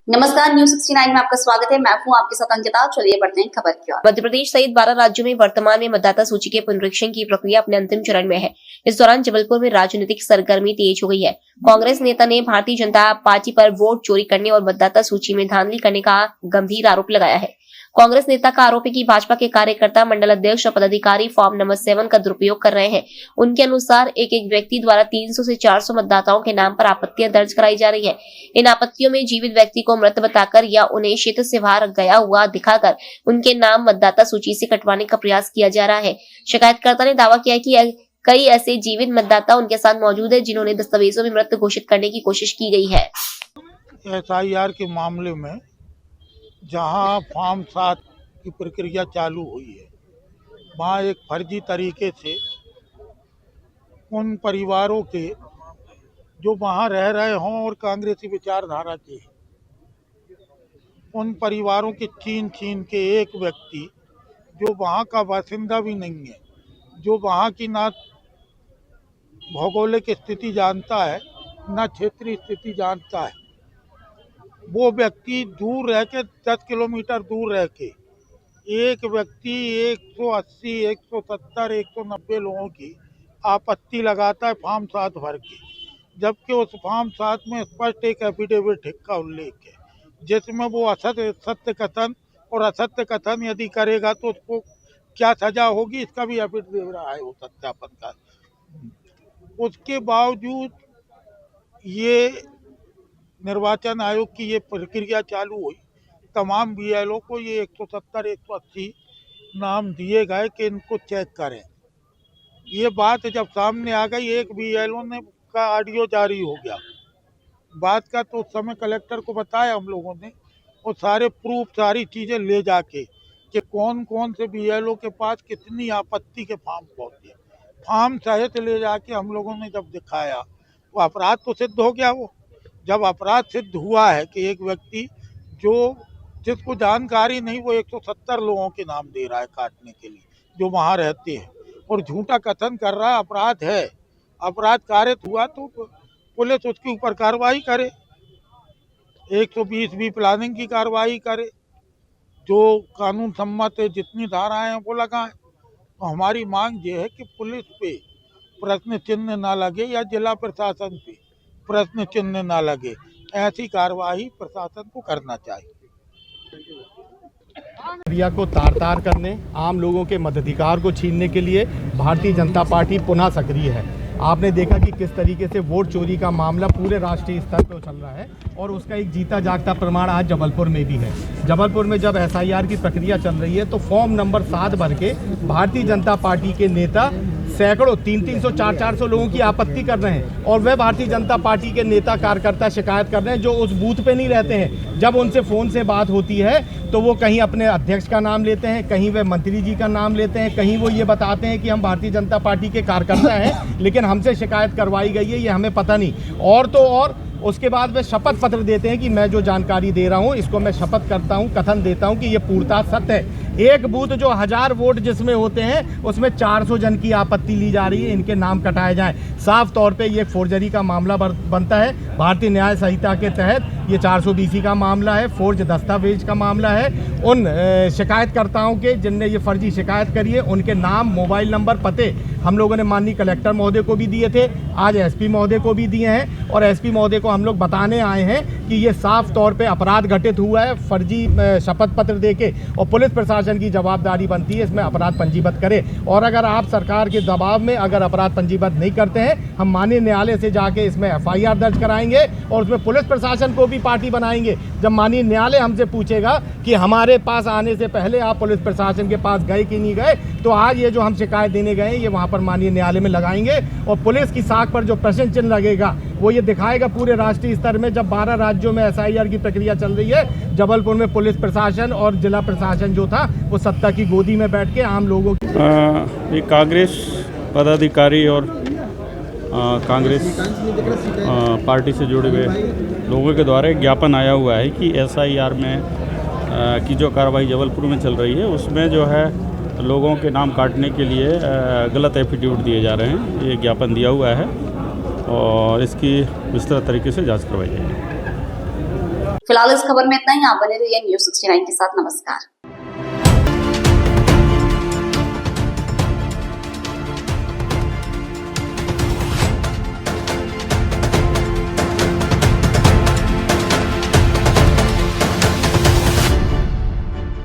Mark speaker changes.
Speaker 1: नमस्कार, न्यूज 69 में आपका स्वागत है। मैं हूं आपके साथ अंकिता। चलिए बढ़ते हैं खबर की ओर।
Speaker 2: मध्य प्रदेश सहित 12 राज्यों में वर्तमान में मतदाता सूची के पुनरीक्षण की प्रक्रिया अपने अंतिम चरण में है। इस दौरान जबलपुर में राजनीतिक सरगर्मी तेज हो गई है। कांग्रेस नेता ने भारतीय जनता पार्टी पर वोट चोरी करने और मतदाता सूची में धांधली करने का गंभीर आरोप लगाया है। कांग्रेस नेता का आरोप है कि भाजपा के कार्यकर्ता, मंडल अध्यक्ष और पदाधिकारी फॉर्म नंबर 7 का दुरुपयोग कर रहे हैं। उनके अनुसार एक एक व्यक्ति द्वारा 300 से 400 मतदाताओं के नाम पर आपत्तियां दर्ज कराई जा रही है। इन आपत्तियों में जीवित व्यक्ति को मृत बताकर या उन्हें क्षेत्र से बाहर गया हुआ दिखाकर उनके नाम मतदाता सूची से कटवाने का प्रयास किया जा रहा है। शिकायतकर्ता ने दावा किया कि कई ऐसे जीवित मतदाता उनके साथ मौजूद है जिन्होंने दस्तावेजों में मृत घोषित करने की कोशिश की गई है।
Speaker 3: SIR के मामले में जहां फॉर्म 7 की प्रक्रिया चालू हुई है, वहाँ एक फर्जी तरीके से उन परिवारों के जो वहाँ रह रहे हों और कांग्रेसी विचारधारा के, उन परिवारों के छीन के एक व्यक्ति जो वहाँ का बासिंदा भी नहीं है, जो वहाँ की ना भौगोलिक स्थिति जानता है ना क्षेत्रीय स्थिति जानता है, वो व्यक्ति दूर रह के 10 किलोमीटर दूर रह के एक व्यक्ति 180, 170, 190 लोगों की आपत्ति लगाता है फॉर्म 7 भर के, जबकि उस फॉर्म 7 में स्पष्ट एक एफिडेविट का उल्लेख है जिसमें वो सत्य कथन और असत्य कथन यदि करेगा तो उसको क्या सजा होगी, इसका भी एफिडेविट रहा है वो सत्यापन का। उसके बावजूद ये निर्वाचन आयोग की ये प्रक्रिया चालू हुई, तमाम BLO को ये 170, 180 नाम दिए गए कि इनको चेक करें। ये बात जब सामने आ गई, एक BLO ने का ऑडियो जारी हो गया बात का, तो उस समय कलेक्टर को बताया हम लोगों ने, और सारे प्रूफ, सारी चीज़ें ले जाके कि कौन कौन से BLO के पास कितनी आपत्ति के फॉर्म पहुँचे, फॉर्म सहित ले जाके हम लोगों ने जब दिखाया तो अपराध तो सिद्ध हो गया। वो जब अपराध सिद्ध हुआ है कि एक व्यक्ति जिसको जानकारी नहीं, वो 170 लोगों के नाम दे रहा है काटने के लिए जो वहाँ रहते हैं और झूठा कथन कर रहा है, अपराध है। अपराध कारित हुआ तो पुलिस उसके ऊपर कार्रवाई करे, 120 प्लानिंग की कार्रवाई करे, जो कानून सम्मत है, जितनी धाराएं हैं वो लगाएं। तो हमारी मांग ये है कि पुलिस पे प्रश्न चिन्ह ना लगे या जिला प्रशासन पे प्रश्न चिन्ह ना लगे, ऐसी कार्रवाई प्रशासन को करना चाहिए।
Speaker 4: प्रक्रिया को तार करने, आम लोगों के मताधिकार को छीनने के लिए भारतीय जनता पार्टी पुनः सक्रिय है। आपने देखा कि किस तरीके से वोट चोरी का मामला पूरे राष्ट्रीय स्तर पर चल रहा है और उसका एक जीता जागता प्रमाण आज जबलपुर में भी है। जबलपुर में जब SIR की प्रक्रिया चल रही है तो फॉर्म नंबर 7 भर के भारतीय जनता पार्टी के नेता सैकड़ों 300, 400 लोगों की आपत्ति कर रहे हैं और वह भारतीय जनता पार्टी के नेता कार्यकर्ता शिकायत कर रहे हैं जो उस बूथ पे नहीं रहते हैं। जब उनसे फ़ोन से बात होती है तो वो कहीं अपने अध्यक्ष का नाम लेते हैं, कहीं वह मंत्री जी का नाम लेते हैं, कहीं वो ये बताते हैं कि हम भारतीय जनता पार्टी के कार्यकर्ता हैं लेकिन हमसे शिकायत करवाई गई है, ये हमें पता नहीं। और तो और उसके बाद वे शपथ पत्र देते हैं कि मैं जो जानकारी दे रहा हूं इसको मैं शपथ करता हूं, कथन देता हूं कि ये पूर्णतः सत्य है। एक बूथ जो 1000 वोट जिसमें होते हैं उसमें 400 जन की आपत्ति ली जा रही है, इनके नाम कटाए जाएं। साफ तौर पे ये फोर्जरी का मामला बनता है। भारतीय न्याय संहिता के तहत ये 420 का मामला है, फोर्ज दस्तावेज का मामला है। उन शिकायतकर्ताओं के जिनने ये फर्जी शिकायत करी है उनके नाम, मोबाइल नंबर, पते हम लोगों ने माननीय कलेक्टर महोदय को भी दिए थे, आज SP महोदय को भी दिए हैं और SP महोदय को हम लोग बताने आए हैं कि ये साफ तौर पे अपराध घटित हुआ है। फर्जी शपथ पत्र देके और पुलिस प्रशासन की जवाबदारी बनती है इसमें अपराध पंजीबद्ध करे, और अगर आप सरकार के दबाव में अगर अपराध पंजीबद्ध नहीं करते हैं, हम माननीय न्यायालय से जाके इसमें FIR दर्ज कराएंगे और उसमें पुलिस प्रशासन को भी पार्टी बनाएंगे। जब माननीय न्यायालय हमसे पूछेगा कि हमारे पास आने से पहले आप पुलिस प्रशासन के पास गए कि नहीं गए, तो आज ये जो हम शिकायत देने गए ये वहाँ पर माननीय न्यायालय में लगाएंगे और पुलिस की साख पर जो प्रश्न चिन्ह लगेगा वो ये दिखाएगा पूरे राष्ट्रीय स्तर में। जब 12 राज्यों में SIR की प्रक्रिया चल रही है, जबलपुर में पुलिस प्रशासन और जिला प्रशासन जो था वो सत्ता की गोदी में बैठ के आम लोगों की
Speaker 5: कांग्रेस पदाधिकारी और कांग्रेस पार्टी से जुड़े हुए लोगों के द्वारा एक ज्ञापन आया हुआ है कि SIR में की जो कार्रवाई जबलपुर में चल रही है उसमें जो है लोगों के नाम काटने के लिए गलत एफिडेविट दिए जा रहे हैं। ये ज्ञापन दिया हुआ है और इसकी विस्तृत तरीके से जांच करवाई जाएगी।
Speaker 1: फिलहाल इस खबर में इतना ही। आप बने रहिए News 69 के साथ। नमस्कार।